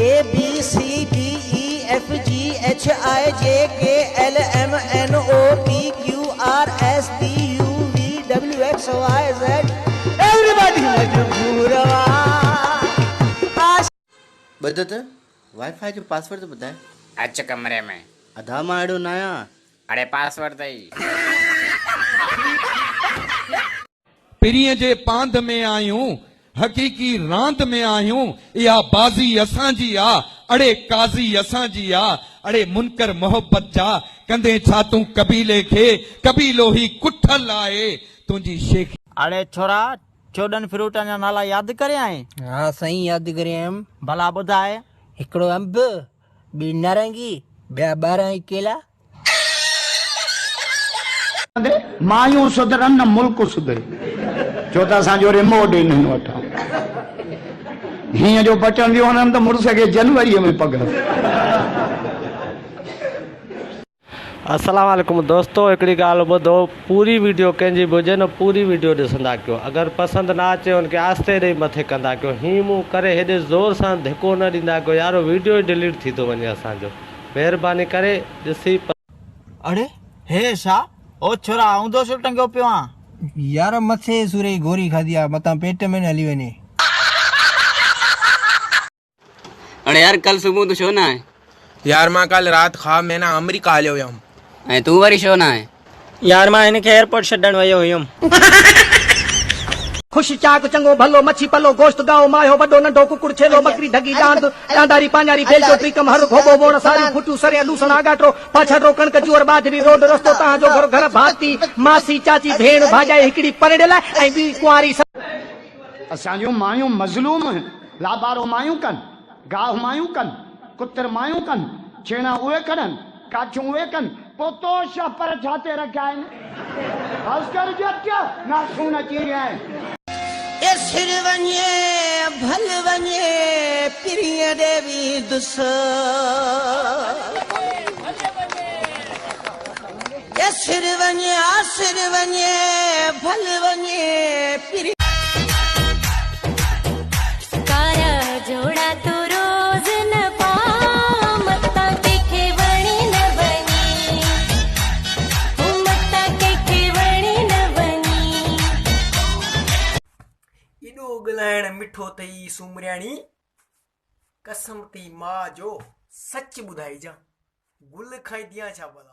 ABCDEFGHIJKLMNOPQRSTUVWXYZ everybody मजबूर बता तो वाईफाई जो पासवर्ड तो बताए। अच्छा कमरे में आधा माड़ो नया अरे पासवर्ड दई पिरीअ जे पांध में आयूं हकीकी रांद में आयूं या बाजी असांजी आ अड़े काज़ी असांजी आ अड़े मुनकर मोहब्बत जा कंदे छा तूं कबीले खे कबीलो ही कुठल आहे तुंहिंजी शेख। अरे छोरा 14 फ्रूटन जा नाला याद करे आए? हाँ सही याद करे हम। भला ॿुधाए। हिकिड़ो अंब, ॿी नारंगी, ॿिया 12 केला। मायूं सुधरन न मुल्क सुधरे छो त असांजो रिमोट इन्हनि वटां हीअं जो बटन वियो वञनि त मुड़ुस खे जनवरीअ में पघर। अस्सलाम वालेकुम दोस्तों, हिकिड़ी ॻाल्हि ॿुधो, पूरी वीडियो कंहिंजी बि हुजे न पूरी वीडियो ॾिसंदा कयो। अगरि पसंदि ना अचे उनखे आस्ते ॾेई मथे कंदा कयो। हीअं मूं करे हेॾे ज़ोर सां धिको न ॾींदा कयो यारो, वीडियो ई डिलीट थी थो वञे असांजो। महिरबानी करे ॾिसी। अरे हे छा ओ छोरा आऊं छो टंगियो पियो आं? यार मथे सूरे गोरी खाधी आ, मता पेट में न हली वञे। अरे यार कल सुबह तो शो ना है यार। मां कल रात ख्वाब में ना अमेरिका हलियो हुयमि। ऐं तू वरी शो ना है यार मां हिनखे एयरपोर्ट छॾण वियो हुयमि। खुश चाक चंगो भलो मच्छी पलो गोश्त गाओ मायो वडो नंढो कुकुड़ छेलो बकरी ढगी डांद डांडारी पांजारी बेलचो प्रीतम हर घोबो बोण सारी फुटू सरे लूसण आगाटो पाछड़ो कणक जुअर बाजरी रोड रस्तो ता जो घर घर भाती मासी चाची भेण भाजाई हिकड़ी परडेला ऐं बी कुआरी। असांजो मायूं मज़लूम लाबारो मायूं कन, गाह मायूं कन, कुतर मायूं कन, छेणा उहे करन, काठियूं उहे कन, पोतो पर छाते रखिया आहिनि। भास्कर जट्या ना सुन अची रहिया आहिनि। ए सिर वञे भल वञे पिरीअ देवी दुस ए सिर वञे आसिर वञे भल वञे पिरी कारा जोड़ा तो रोज न पाऊं मत्ता के वणी न बनी मत्ता के वणी न बनी। इडो गलायण मिठो तई सुमरियाणी कसम ती मां जो सच ॿुधाई जा गुल खाई दियां छा भला।